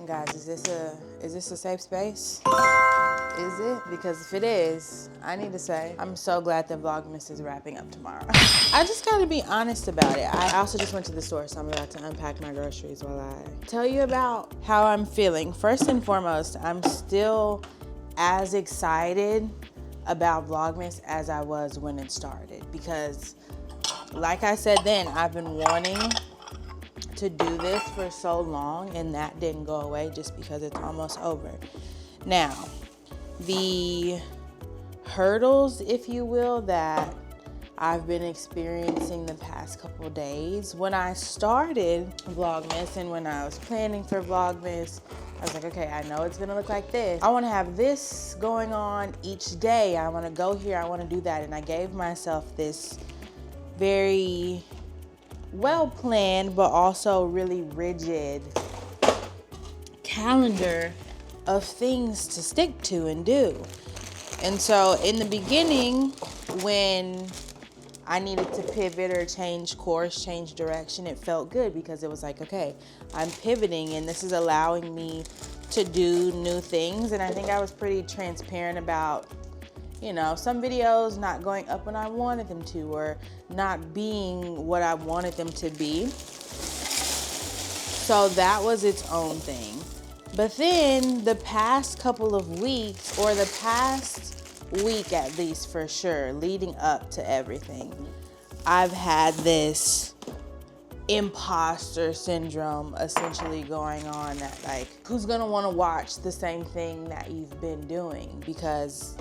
Guys, is this a safe space? Is it? Because if it is, I need to say, I'm so glad that Vlogmas is wrapping up tomorrow. I just gotta be honest about it. I also just went to the store, so I'm about to unpack my groceries while I tell you about how I'm feeling. First and foremost, I'm still as excited about Vlogmas as I was when it started. Because like I said then, I've been wanting to do this for so long, and that didn't go away just because it's almost over. Now, the hurdles, if you will, that I've been experiencing the past couple days. When I started Vlogmas and when I was planning for Vlogmas, I was like, okay, I know it's gonna look like this. I wanna have this going on each day. I wanna go here, I wanna do that. And I gave myself this very well-planned, but also really rigid calendar of things to stick to and do. And so in the beginning, when I needed to pivot or change course, change direction, it felt good because it was like, okay, I'm pivoting and this is allowing me to do new things. And I think I was pretty transparent about, you know, some videos not going up when I wanted them to, or not being what I wanted them to be. So that was its own thing. But then the past couple of weeks, or the past week at least for sure, leading up to everything, I've had this imposter syndrome essentially going on, that like, who's gonna wanna watch the same thing that you've been doing? Because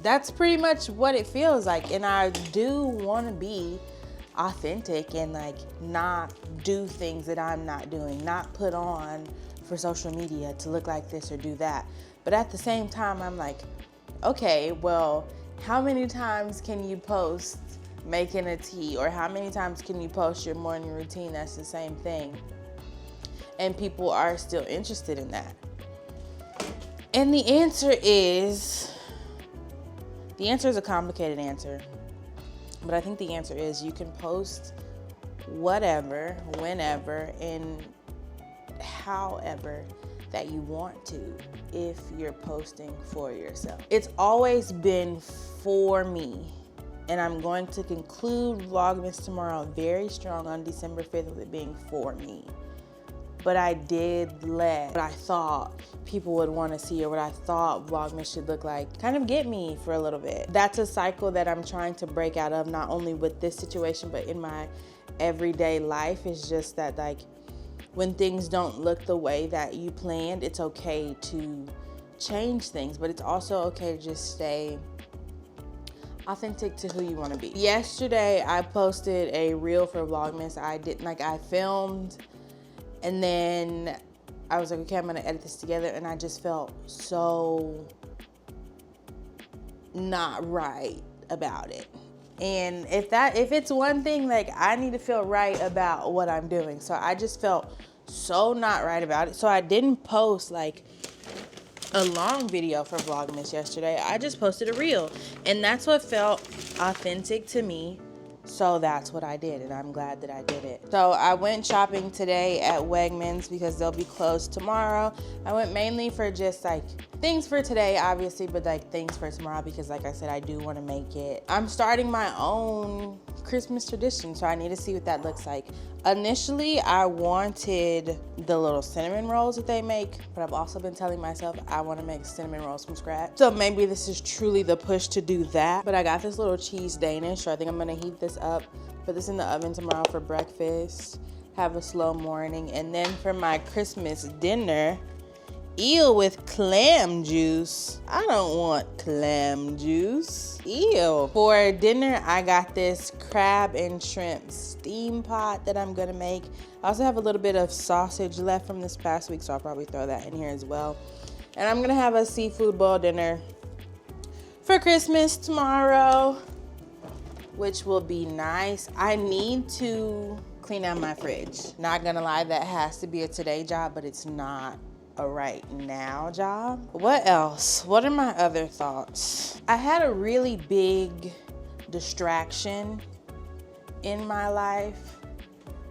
that's pretty much what it feels like. And I do want to be authentic and like not do things that I'm not doing, not put on for social media to look like this or do that. But at the same time, I'm like, okay, well, how many times can you post making a tea? Or how many times can you post your morning routine that's the same thing? And people are still interested in that. And the answer is a complicated answer, but I think the answer is you can post whatever, whenever, and however that you want to if you're posting for yourself. It's always been for me, and I'm going to conclude Vlogmas tomorrow very strong on December 5th with it being for me. But I did let what I thought people would want to see, or what I thought Vlogmas should look like, kind of get me for a little bit. That's a cycle that I'm trying to break out of, not only with this situation, but in my everyday life. It's just that, like, when things don't look the way that you planned, it's okay to change things, but it's also okay to just stay authentic to who you want to be. Yesterday, I posted a reel for Vlogmas. I filmed, and then I was like, okay, I'm gonna edit this together, and I just felt so not right about it. And if it's one thing, like, I need to feel right about what I'm doing. So I just felt so not right about it. So I didn't post like a long video for Vlogmas yesterday. I just posted a reel, and that's what felt authentic to me. So that's what I did, and I'm glad that I did it. So I went shopping today at Wegmans because they'll be closed tomorrow. I went mainly for just like things for today, obviously, but like things for tomorrow because, like I said, I do want to make it. I'm starting my own Christmas tradition, so I need to see what that looks like. Initially, I wanted the little cinnamon rolls that they make, but I've also been telling myself I want to make cinnamon rolls from scratch. So maybe this is truly the push to do that. But I got this little cheese Danish, so I think I'm gonna heat this up, put this in the oven tomorrow for breakfast, have a slow morning, and then for my Christmas dinner, eel with clam juice. I don't want clam juice. Ew. For dinner, I got this crab and shrimp steam pot that I'm gonna make. I also have a little bit of sausage left from this past week, so I'll probably throw that in here as well. And I'm gonna have a seafood boil dinner for Christmas tomorrow, which will be nice. I need to clean out my fridge. Not gonna lie, that has to be a today job, but it's not a right now job. What else? What are my other thoughts? I had a really big distraction in my life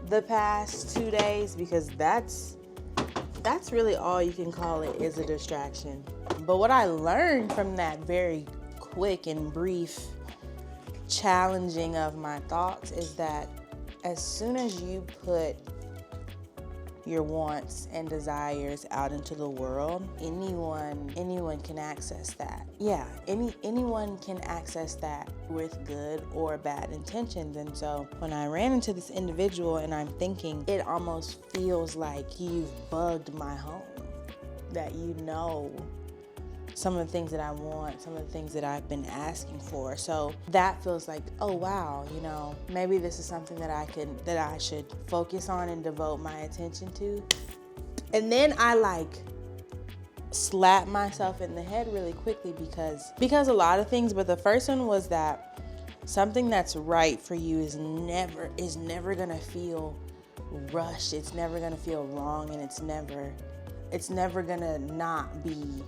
the past 2 days, because that's that's really all you can call it, is a distraction. But what I learned from that very quick and brief challenging of my thoughts is that as soon as you put your wants and desires out into the world, anyone can access that. Yeah, anyone can access that with good or bad intentions. And so when I ran into this individual, and I'm thinking, it almost feels like you've bugged my home, that you know some of the things that I want, some of the things that I've been asking for. So that feels like, oh wow, you know, maybe this is something that I should focus on and devote my attention to. And then I like slap myself in the head really quickly because a lot of things, but the first one was that something that's right for you is never gonna feel rushed. It's never gonna feel wrong, and it's never gonna not be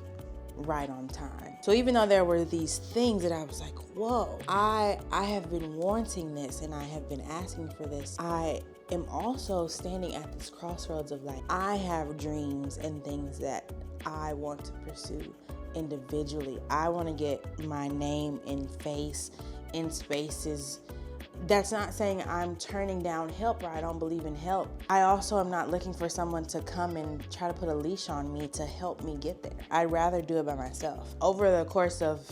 right on time. So even though there were these things that I was like, whoa, I have been wanting this and I have been asking for this, I am also standing at this crossroads of like, I have dreams and things that I want to pursue individually. I want to get my name and face in spaces. That's not saying I'm turning down help or I don't believe in help. I also am not looking for someone to come and try to put a leash on me to help me get there. I'd rather do it by myself. Over the course of,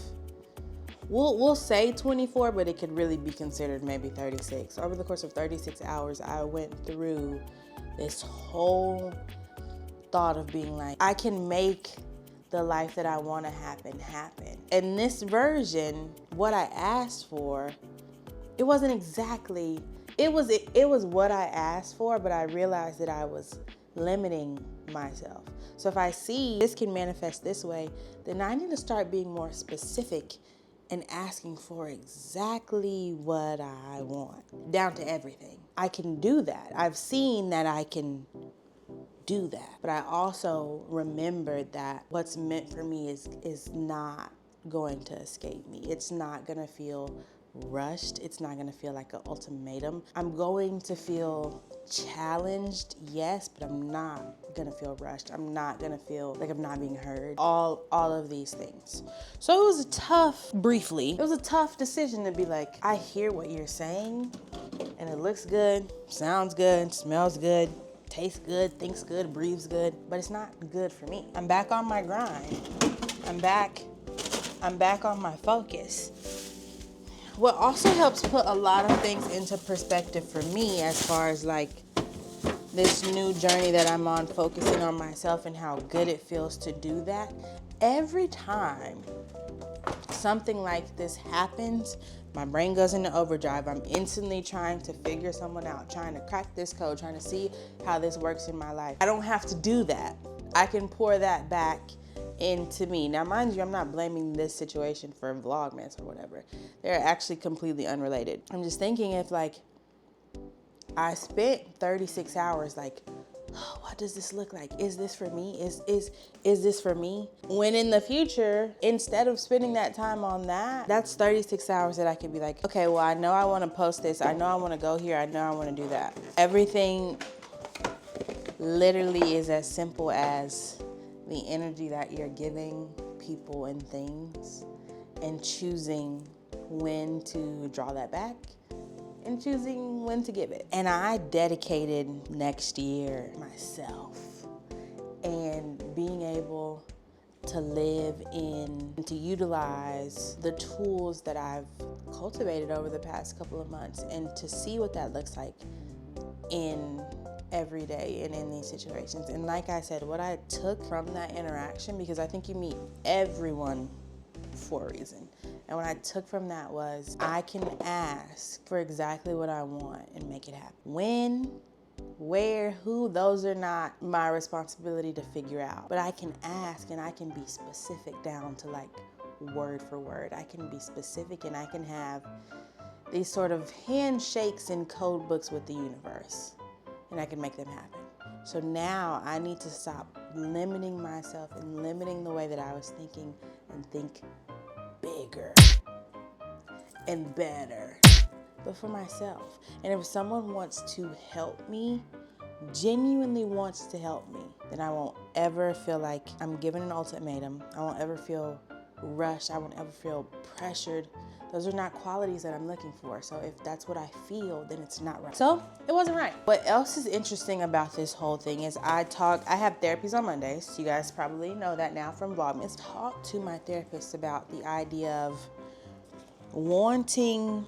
we'll say 24, but it could really be considered maybe 36. Over the course of 36 hours, I went through this whole thought of being like, I can make the life that I want to happen. And this version, what I asked for, it wasn't exactly, it was what I asked for, but I realized that I was limiting myself. So if I see this can manifest this way, then I need to start being more specific and asking for exactly what I want, down to everything. I can do that. I've seen that I can do that. But I also remembered that what's meant for me is not going to escape me. It's not gonna feel rushed. It's not gonna feel like an ultimatum. I'm going to feel challenged, yes, but I'm not gonna feel rushed. I'm not gonna feel like I'm not being heard. All of these things. So it was it was a tough decision to be like, I hear what you're saying, and it looks good, sounds good, smells good, tastes good, thinks good, breathes good, but it's not good for me. I'm back on my grind. I'm back on my focus. What also helps put a lot of things into perspective for me as far as like this new journey that I'm on, focusing on myself and how good it feels to do that. Every time something like this happens, my brain goes into overdrive. I'm instantly trying to figure someone out, trying to crack this code, trying to see how this works in my life. I don't have to do that. I can pour that back into me. Now, mind you, I'm not blaming this situation for Vlogmas or whatever. They're actually completely unrelated. I'm just thinking if like I spent 36 hours like, oh, what does this look like? Is this for me? Is this for me? When in the future, instead of spending that time on that, that's 36 hours that I could be like, okay, well, I know I want to post this. I know I want to go here. I know I want to do that. Everything literally is as simple as the energy that you're giving people and things, and choosing when to draw that back and choosing when to give it. And I dedicated next year myself and being able to live in and to utilize the tools that I've cultivated over the past couple of months, and to see what that looks like in every day and in these situations. And like I said, what I took from that interaction, because I think you meet everyone for a reason, and what I took from that was I can ask for exactly what I want and make it happen. When, where, who, those are not my responsibility to figure out. But I can ask, and I can be specific down to like word for word. I can be specific, and I can have these sort of handshakes and code books with the universe, and I can make them happen. So now I need to stop limiting myself and limiting the way that I was thinking, and think bigger and better, but for myself. And if someone wants to help me genuinely wants to help me, then I won't ever feel like I'm given an ultimatum. I won't ever feel rushed. I won't ever feel pressured. Those are not qualities that I'm looking for. So if that's what I feel, then it's not right. So it wasn't right. What else is interesting about this whole thing is I have therapies on Mondays. You guys probably know that now from Vlogmas. Talk to my therapist about the idea of wanting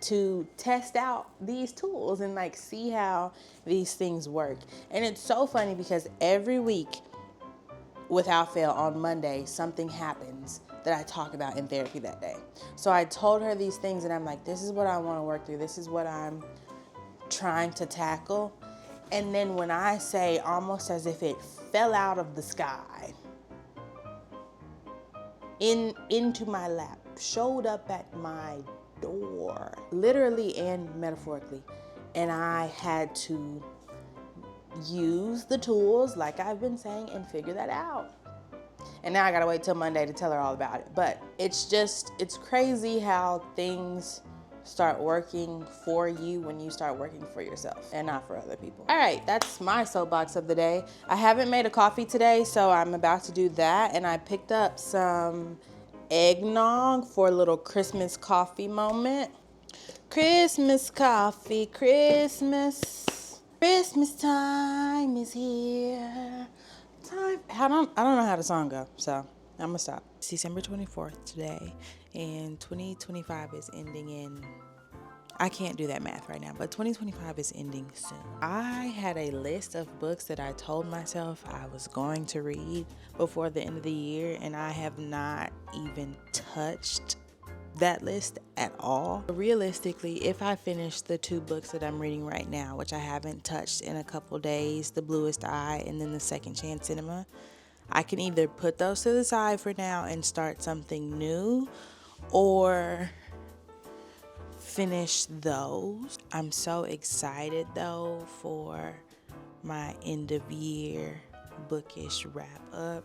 to test out these tools and like see how these things work. And it's so funny because every week, without fail, on Monday, something happens that I talk about in therapy that day. So I told her these things and I'm like, this is what I want to work through. This is what I'm trying to tackle. And then when I say almost as if it fell out of the sky into my lap, showed up at my door, literally and metaphorically. And I had to use the tools like I've been saying and figure that out. And now I gotta wait till Monday to tell her all about it. But it's crazy how things start working for you when you start working for yourself and not for other people. All right, that's my soapbox of the day. I haven't made a coffee today, so I'm about to do that. And I picked up some eggnog for a little Christmas coffee moment. Christmas coffee, Christmas time is here. I don't know how the song goes, so I'm gonna stop. It's December 24th today, and 2025 is ending in, I can't do that math right now, but 2025 is ending soon. I had a list of books that I told myself I was going to read before the end of the year, and I have not even touched that list at all. Realistically, if I finish the 2 books that I'm reading right now, which I haven't touched in a couple days, The Bluest Eye and then The Second Chance Cinema, I can either put those to the side for now and start something new or finish those. I'm so excited though for my end of year bookish wrap up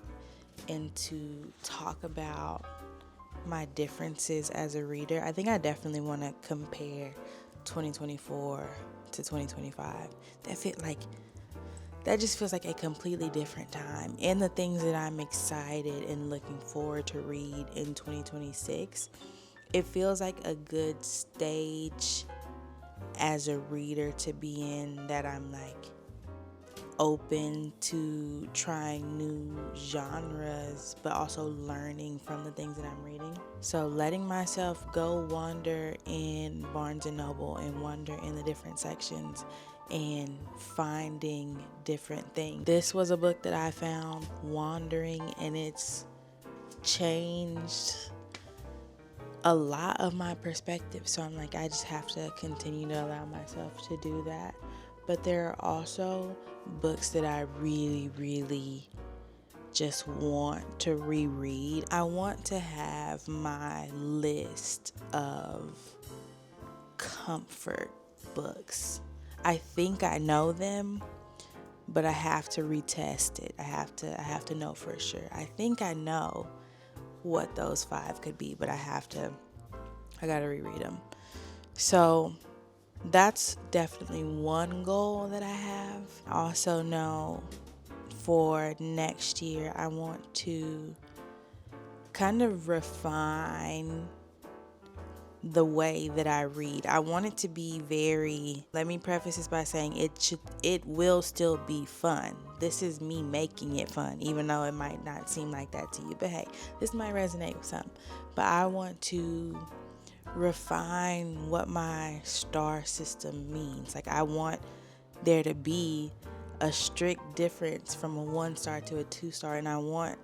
and to talk about my differences as a reader. I think I definitely want to compare 2024 to 2025. That just feels like a completely different time. And the things that I'm excited and looking forward to read in 2026, it feels like a good stage as a reader to be in, that I'm like open to trying new genres, but also learning from the things that I'm reading. So letting myself go wander in Barnes and Noble and wander in the different sections and finding different things. This was a book that I found wandering, and it's changed a lot of my perspective. So I'm like, I just have to continue to allow myself to do that. But there are also books that I really, really just want to reread. I want to have my list of comfort books. I think I know them, but I have to retest it. I have to know for sure. I think I know what those 5 could be, but I gotta reread them. So that's definitely one goal that I have. I also know for next year, I want to kind of refine the way that I read. I want it to be let me preface this by saying it will still be fun. This is me making it fun, even though it might not seem like that to you. But hey, this might resonate with some. But I want to refine what my star system means. Like, I want there to be a strict difference from a 1-star to a 2-star, and I want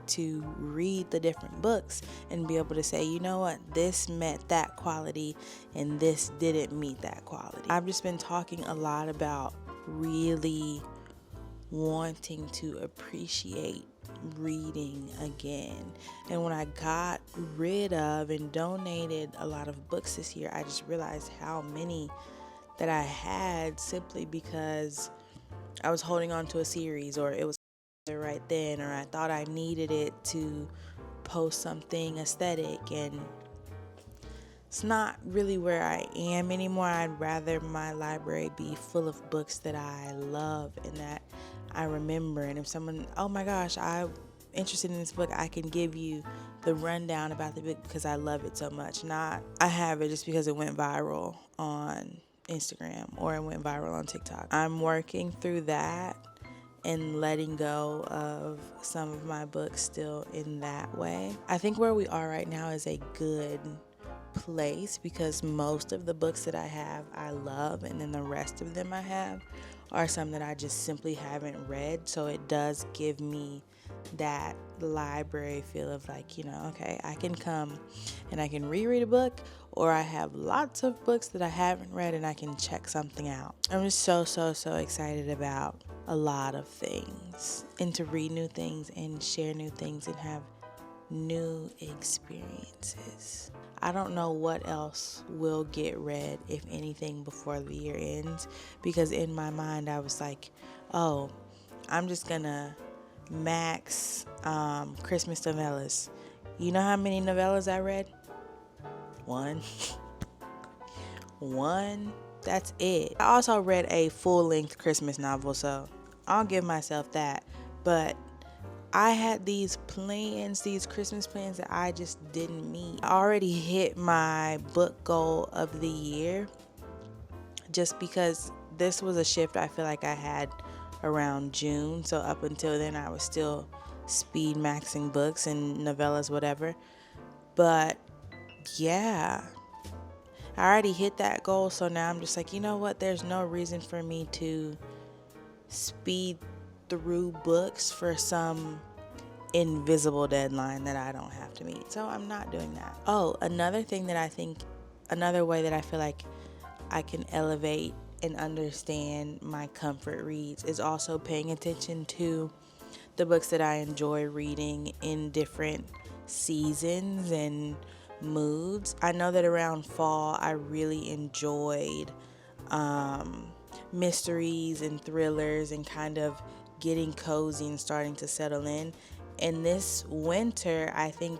to read the different books and be able to say, you know what, this met that quality and this didn't meet that quality. I've just been talking a lot about really wanting to appreciate reading again. And when I got rid of and donated a lot of books this year, I just realized how many that I had simply because I was holding on to a series, or it was right then, or I thought I needed it to post something aesthetic. And it's not really where I am anymore. I'd rather my library be full of books that I love and that I remember. And if someone, oh my gosh, I'm interested in this book, I can give you the rundown about the book because I love it so much. Not I have it just because it went viral on Instagram or it went viral on TikTok. I'm working through that and letting go of some of my books still in that way. I think where we are right now is a good place because most of the books that I have I love, and then the rest of them I have are some that I just simply haven't read. So it does give me that library feel of like, okay, I can come and I can reread a book, or I have lots of books that I haven't read and I can check something out. I'm just so excited about a lot of things, and to read new things and share new things and have new experiences. I don't know what else will get read, if anything, before the year ends, because in my mind I was like, oh, I'm just gonna max Christmas novellas. You know how many novellas I read? One. That's it. I also read a full-length Christmas novel, so I'll give myself that. But I had these plans, these Christmas plans that I just didn't meet. I already hit my book goal of the year just because this was a shift I feel like I had around June. So up until then, I was still speed maxing books and novellas, whatever. But yeah, I already hit that goal. So now I'm just like, you know what? There's no reason for me to speed through books for some invisible deadline that I don't have to meet. So I'm not doing that. Oh, another way that I feel like I can elevate and understand my comfort reads is also paying attention to the books that I enjoy reading in different seasons and moods. I know that around fall I really enjoyed mysteries and thrillers and kind of getting cozy and starting to settle in. And this winter, I think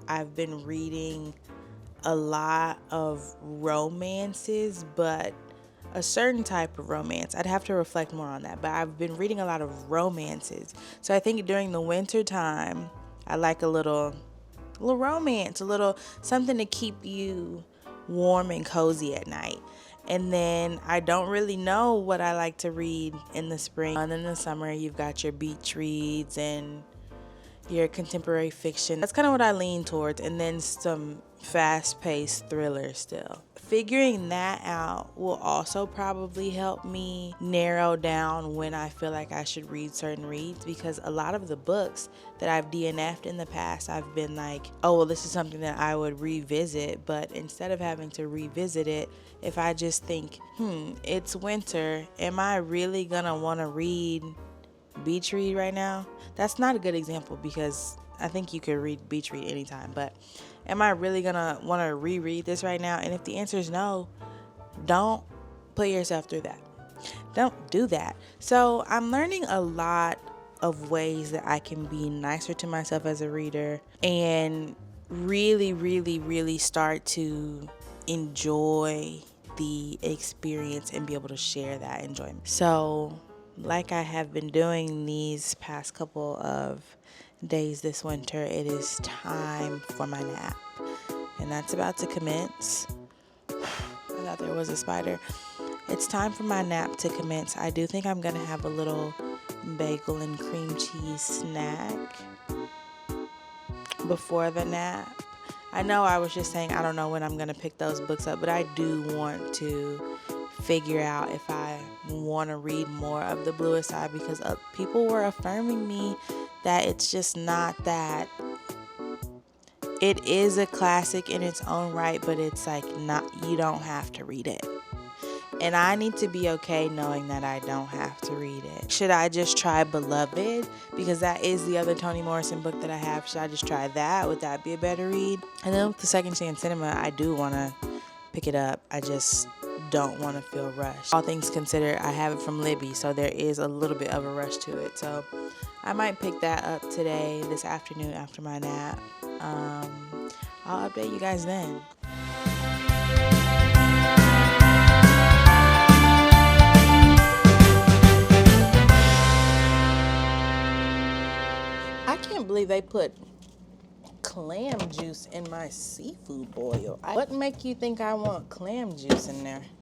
I've been reading a lot of romances, but a certain type of romance. I'd have to reflect more on that, but I've been reading a lot of romances. So I think during the winter time, I like a little romance, a little something to keep you warm and cozy at night. And then I don't really know what I like to read in the spring. And in the summer, you've got your beach reads and your contemporary fiction. That's kind of what I lean towards. And then some fast-paced thrillers still. Figuring that out will also probably help me narrow down when I feel like I should read certain reads, because a lot of the books that I've DNF'd in the past, I've been like, oh, well, this is something that I would revisit. But instead of having to revisit it, if I just think, it's winter, am I really gonna want to read beach read right now? That's not a good example because I think you could read beach read anytime, but am I really gonna want to reread this right now? And if the answer is no, don't put yourself through that. Don't do that. So I'm learning a lot of ways that I can be nicer to myself as a reader and really start to enjoy the experience and be able to share that enjoyment. So like I have been doing these past couple of days this winter, it is time for my nap. And that's about to commence. I thought there was a spider. It's time for my nap to commence. I do think I'm going to have a little bagel and cream cheese snack before the nap. I know I was just saying I don't know when I'm going to pick those books up, but I do want to figure out if I want to read more of The Bluest Eye, because people were affirming me that it's just not that. It is a classic in its own right, but it's like not, you don't have to read it. And I need to be okay knowing that I don't have to read it. Should I just try Beloved? Because that is the other Toni Morrison book that I have. Should I just try that? Would that be a better read? And then with the Second Chance Cinema, I do want to pick it up. I just don't want to feel rushed. All things considered, I have it from Libby, so there is a little bit of a rush to it. So I might pick that up today, this afternoon after my nap. I'll update you guys then. I can't believe they put clam juice in my seafood boil. What make you think I want clam juice in there?